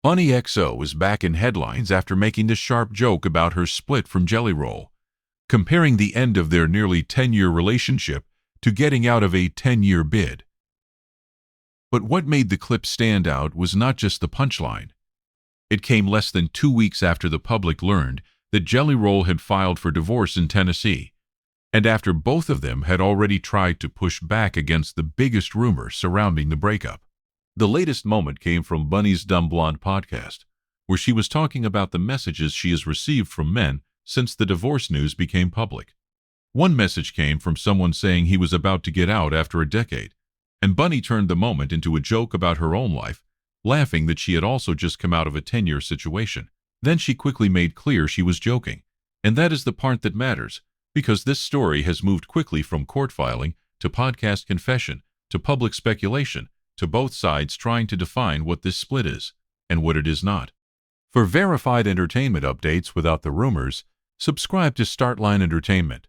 Bunnie XO is back in headlines after making the sharp joke about her split from Jelly Roll, comparing the end of their nearly 10-year relationship to getting out of a 10-year bid. But what made the clip stand out was not just the punchline. It came less than 2 weeks after the public learned that Jelly Roll had filed for divorce in Tennessee, and after both of them had already tried to push back against the biggest rumor surrounding the breakup. The latest moment came from Bunnie's Dumb Blonde podcast, where she was talking about the messages she has received from men since the divorce news became public. One message came from someone saying he was about to get out after a decade, and Bunnie turned the moment into a joke about her own life, laughing that she had also just come out of a 10-year situation. Then she quickly made clear she was joking, and that is the part that matters, because this story has moved quickly from court filing to podcast confession to public speculation to both sides trying to define what this split is and what it is not. For verified entertainment updates without the rumors, subscribe to Starline Entertainment.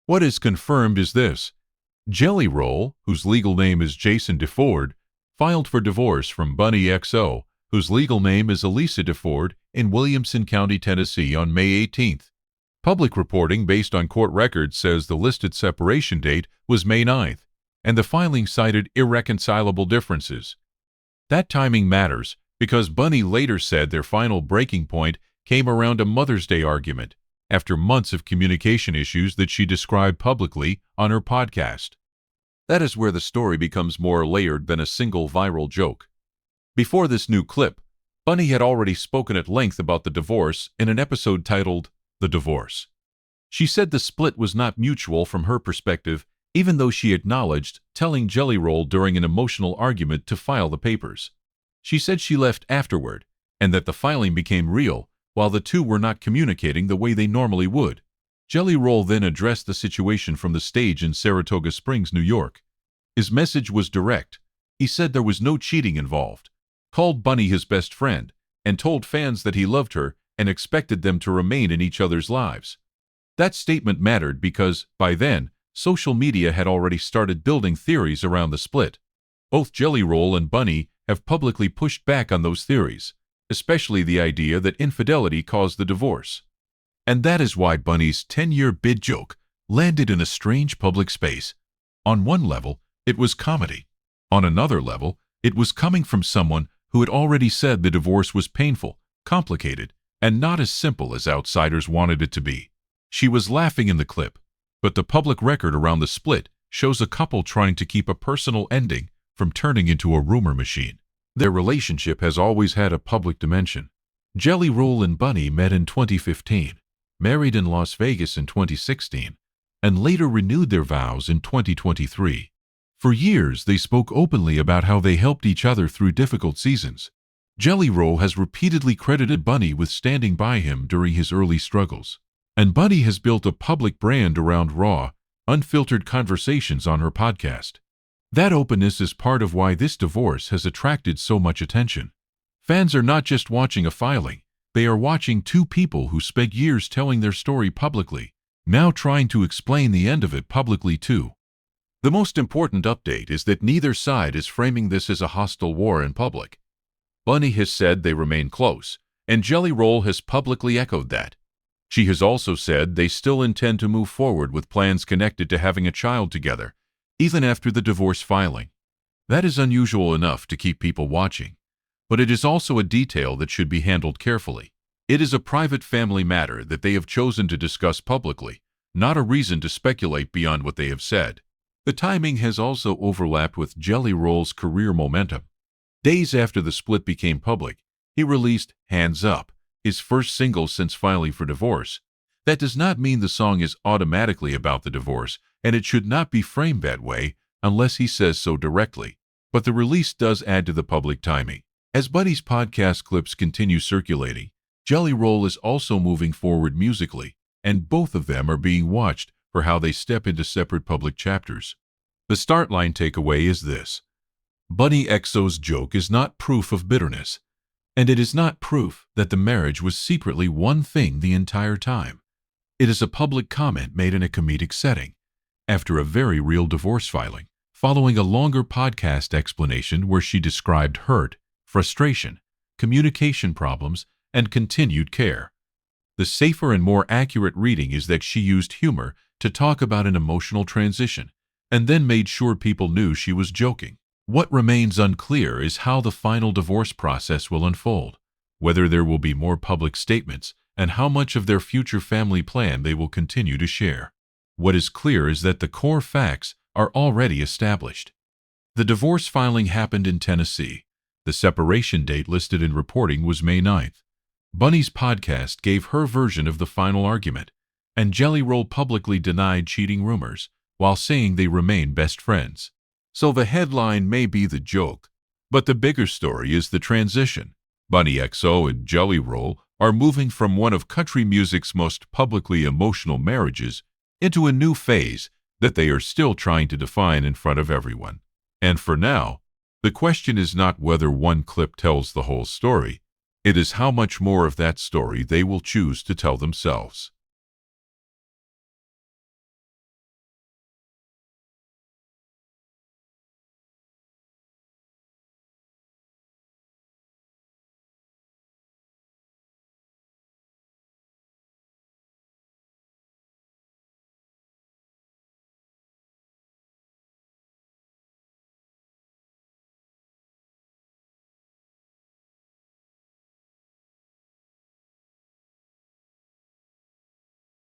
What is confirmed is this: Jelly Roll, whose legal name is Jason DeFord, filed for divorce from Bunnie XO, whose legal name is Elisa DeFord, in Williamson County, Tennessee on May 18th. Public reporting based on court records says the listed separation date was May 9th, and the filing cited irreconcilable differences. That timing matters because Bunnie later said their final breaking point came around a Mother's Day argument after months of communication issues that she described publicly on her podcast. That is where the story becomes more layered than a single viral joke. Before this new clip, Bunnie had already spoken at length about the divorce in an episode titled The Divorce. She said the split was not mutual from her perspective, even though she acknowledged telling Jelly Roll during an emotional argument to file the papers. She said she left afterward, and that the filing became real while the two were not communicating the way they normally would. Jelly Roll then addressed the situation from the stage in Saratoga Springs, New York. His message was direct. He said there was no cheating involved, called Bunnie his best friend, and told fans that he loved her and expected them to remain in each other's lives. That statement mattered because, by then, social media had already started building theories around the split. Both Jelly Roll and Bunnie have publicly pushed back on those theories, especially the idea that infidelity caused the divorce. And that is why Bunnie's 10-year bid joke landed in a strange public space. On one level, it was comedy. On another level, it was coming from someone who had already said the divorce was painful, complicated, and not as simple as outsiders wanted it to be. She was laughing in the clip, but the public record around the split shows a couple trying to keep a personal ending from turning into a rumor machine. Their relationship has always had a public dimension. Jelly Roll and Bunnie met in 2015, married in Las Vegas in 2016, and later renewed their vows in 2023. For years, they spoke openly about how they helped each other through difficult seasons. Jelly Roll has repeatedly credited Bunnie with standing by him during his early struggles. And Bunnie has built a public brand around raw, unfiltered conversations on her podcast. That openness is part of why this divorce has attracted so much attention. Fans are not just watching a filing, they are watching two people who spent years telling their story publicly, now trying to explain the end of it publicly too. The most important update is that neither side is framing this as a hostile war in public. Bunnie has said they remain close, and Jelly Roll has publicly echoed that. She has also said they still intend to move forward with plans connected to having a child together, even after the divorce filing. That is unusual enough to keep people watching, but it is also a detail that should be handled carefully. It is a private family matter that they have chosen to discuss publicly, not a reason to speculate beyond what they have said. The timing has also overlapped with Jelly Roll's career momentum. Days after the split became public, he released Hands Up, his first single since filing for divorce. That does not mean the song is automatically about the divorce, and it should not be framed that way unless he says so directly. But the release does add to the public timing. As Bunnie's podcast clips continue circulating, Jelly Roll is also moving forward musically, and both of them are being watched for how they step into separate public chapters. The Starline takeaway is this: Bunnie XO's joke is not proof of bitterness, and it is not proof that the marriage was secretly one thing the entire time. It is a public comment made in a comedic setting, after a very real divorce filing, following a longer podcast explanation where she described hurt, frustration, communication problems, and continued care. The safer and more accurate reading is that she used humor to talk about an emotional transition, and then made sure people knew she was joking. What remains unclear is how the final divorce process will unfold, whether there will be more public statements, and how much of their future family plan they will continue to share. What is clear is that the core facts are already established. The divorce filing happened in Tennessee. The separation date listed in reporting was May 9th. Bunnie's podcast gave her version of the final argument, and Jelly Roll publicly denied cheating rumors, while saying they remain best friends. So the headline may be the joke, but the bigger story is the transition. Bunnie XO and Jelly Roll are moving from one of country music's most publicly emotional marriages into a new phase that they are still trying to define in front of everyone. And for now, the question is not whether one clip tells the whole story, it is how much more of that story they will choose to tell themselves.